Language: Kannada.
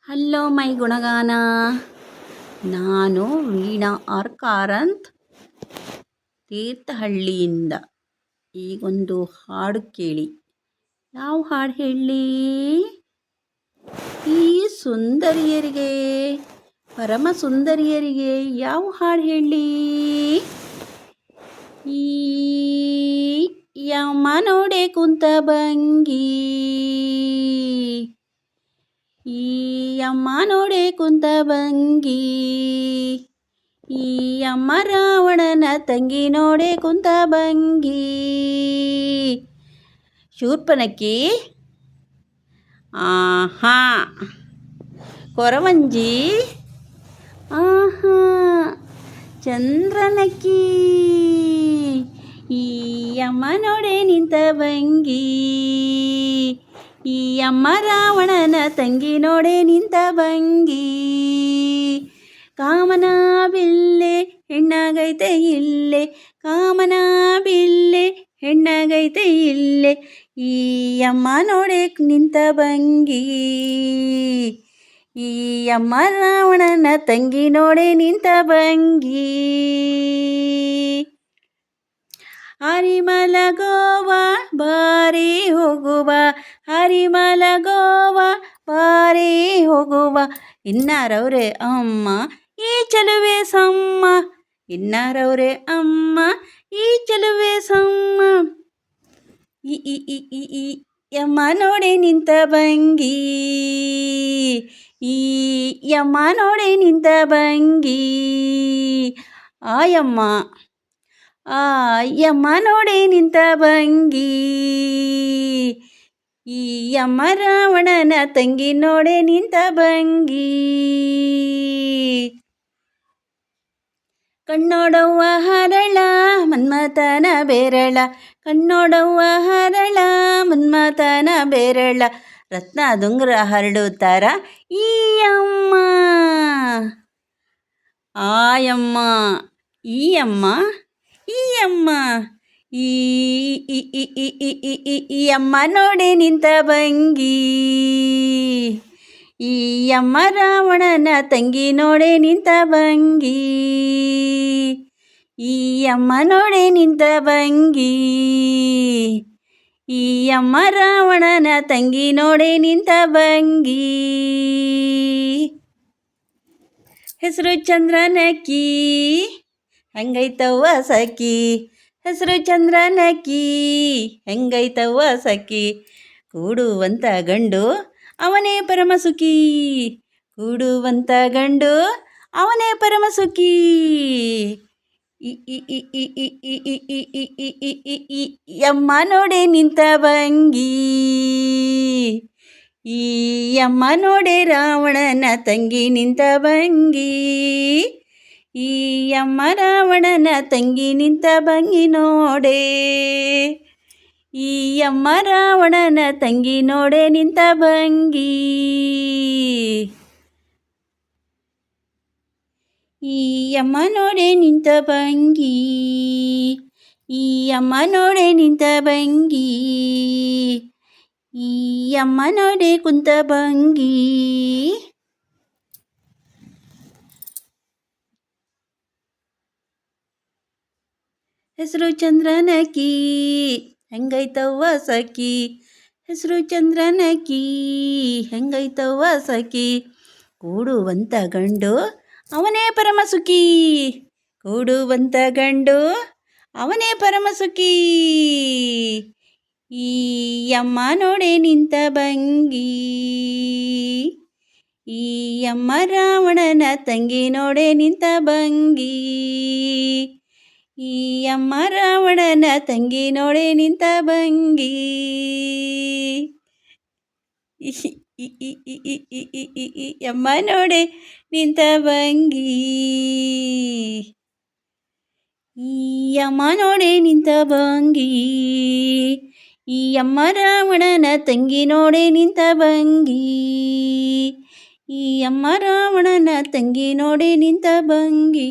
ಹಲೋ ಮೈ ಗುಣಗಾನ. ನಾನು ವೀಣಾ ಆರ್ ಕಾರಂತ್ ತೀರ್ಥಹಳ್ಳಿಯಿಂದ. ಈಗೊಂದು ಹಾಡು ಕೇಳಿ. ಯಾವ ಹಾಡು ಹೇಳಿ? ಈ ಸುಂದರಿಯರಿಗೆ, ಪರಮ ಸುಂದರಿಯರಿಗೆ ಯಾವ ಹಾಡು ಹೇಳಿ? ಈ ಯಮ್ಮ ನೋಡೆ ಕುಂತ ಭಂಗಿ, ಈ ಅಮ್ಮ ನೋಡೆ ಕುಂತ ಭಂಗಿ, ಈ ಅಮ್ಮ ರಾವಣನ ತಂಗಿ ನೋಡೆ ಕುಂತ ಭಂಗಿ. ಶೂರ್ಪನಖಿ, ಆಹಾ. ಕೊರವಂಜಿ, ಆಹಾ. ಚಂದ್ರನಕ್ಕಿ, ಈ ಅಮ್ಮ ನೋಡೆ ನಿಂತ ಭಂಗಿ, ಈ ಅಮ್ಮ ರಾವಣನ ತಂಗಿ ನೋಡೆ ನಿಂತ ಭಂಗಿ. ಕಾಮನ ಬಿಲ್ಲೆ ಹೆಣ್ಣಾಗೈತೆ ಇಲ್ಲೇ, ಕಾಮನ ಬಿಲ್ಲೆ ಹೆಣ್ಣಾಗೈತೆ ಇಲ್ಲೇ, ಈ ಅಮ್ಮ ನೋಡೆ ನಿಂತ ಭಂಗಿ, ಈ ಅಮ್ಮ ರಾವಣನ ತಂಗಿ ನೋಡೆ ನಿಂತ ಭಂಗಿ. ಹರಿಮಲಗೋವ ಬಾರಿ ಹೋಗುವ, ಹರಿಮಲಗೋವ ಬಾರಿ ಹೋಗುವ, ಇನ್ನಾರವ್ರೆ ಅಮ್ಮ ಈ ಚಲುವೆ ಸಮ್ಮ, ಇನ್ನಾರವ್ರೆ ಅಮ್ಮ ಈ ಚಲುವೆ ಸಮ್ಮ. ಈ ಯಮ್ಮ ನೋಡೆ ನಿಂತ ಭಂಗಿ, ಈ ಯಮ್ಮ ನೋಡೆ ನಿಂತ ಭಂಗಿ. ಆಯಮ್ಮ, ಆಯಮ್ಮ ನೋಡೆ ನಿಂತ ಭಂಗಿ, ಈ ಅಮ್ಮ ರಾವಣನ ತಂಗಿ ನೋಡೆ ನಿಂತ ಭಂಗಿ. ಕಣ್ಣೋಡವ್ವ ಹರಳ ಮನ್ಮಥನ ಬೆರಳ, ಕಣ್ಣೋಡವ್ವ ಹರಳ ಮನ್ಮಥನ ಬೆರಳ, ರತ್ನ ದುಂಗುರ ಹರಡುತ್ತಾರ ಈ ಅಮ್ಮ. ಆಯಮ್ಮ, ಈ ಅಮ್ಮ, ಈ ಅಮ್ಮ, ಈ ಅಮ್ಮ ನೋಡೆ ನಿಂತ ಭಂಗಿ, ಈ ಅಮ್ಮ ರಾವಣನ ತಂಗಿ ನೋಡೆ ನಿಂತ ಭಂಗಿ, ಈ ಅಮ್ಮ ನೋಡೆ ನಿಂತ ಭಂಗಿ, ಈ ಅಮ್ಮ ರಾವಣನ ತಂಗಿ ನೋಡೆ ನಿಂತ ಭಂಗಿ. ಹೆಸರು ಚಂದ್ರನಕ್ಕಿ ಹೆಂಗೈತವ್ವ ಸಖಿ, ಹೆಸರು ಚಂದ್ರನಕ್ಕಿ ಹೆಂಗೈತವ್ವ ಸಖಿ, ಕೂಡುವಂತ ಗಂಡು ಅವನೇ ಪರಮ ಸುಖಿ, ಕೂಡುವಂತ ಗಂಡು ಅವನೇ ಪರಮ ಸುಖಿ. ಯಮ್ಮ ನೋಡೆ ನಿಂತ ಭಂಗಿ, ಈ ಅಮ್ಮ ನೋಡೆ ರಾವಣನ ತಂಗಿ ನಿಂತ ಭಂಗಿ, ಈ ಅಮ್ಮ ರಾವಣನ ತಂಗಿ ನಿಂತ ಭಂಗಿ ನೋಡೆ, ಈ ಅಮ್ಮ ರಾವಣನ ತಂಗಿ ನೋಡೆ ನಿಂತ ಭಂಗಿ. ಈ ಅಮ್ಮ ನೋಡೆ ನಿಂತ ಭಂಗಿ, ಈ ಅಮ್ಮ ನೋಡೆ ನಿಂತ ಭಂಗಿ, ಈ ಅಮ್ಮ ನೋಡೆ ಕುಂತ ಭಂಗಿ. ಹೆಸರು ಚಂದ್ರನಕ್ಕಿ ಹೆಂಗೈತವ್ವ ಸಖಿ, ಹೆಸರು ಚಂದ್ರನಕ್ಕಿ ಹೆಂಗೈತವ್ವ ಸಖಿ, ಕೂಡುವಂತ ಗಂಡು ಅವನೇ ಪರಮ ಸುಖಿ, ಕೂಡುವಂತ ಗಂಡು ಅವನೇ ಪರಮ ಸುಖಿ. ಈ ಅಮ್ಮ ನೋಡೆ ನಿಂತ ಭಂಗಿ, ಈ ಅಮ್ಮ ರಾವಣನ ತಂಗಿ ನೋಡೆ ನಿಂತ ಭಂಗಿ, ಈ ಅಮ್ಮ ರಾವಣನ ತಂಗಿ ನೋಡೆ ನಿಂತ ಭಂಗಿ. ಅಮ್ಮ ನೋಡೆ ನಿಂತ ಭಂಗಿ, ಈ ಅಮ್ಮ ನೋಡೆ ನಿಂತ ಭಂಗಿ, ಈ ಅಮ್ಮ ರಾವಣನ ತಂಗಿ ನೋಡೆ ನಿಂತ ಭಂಗಿ, ಈ ಅಮ್ಮ ರಾವಣನ ತಂಗಿ ನೋಡೆ ನಿಂತ ಭಂಗಿ.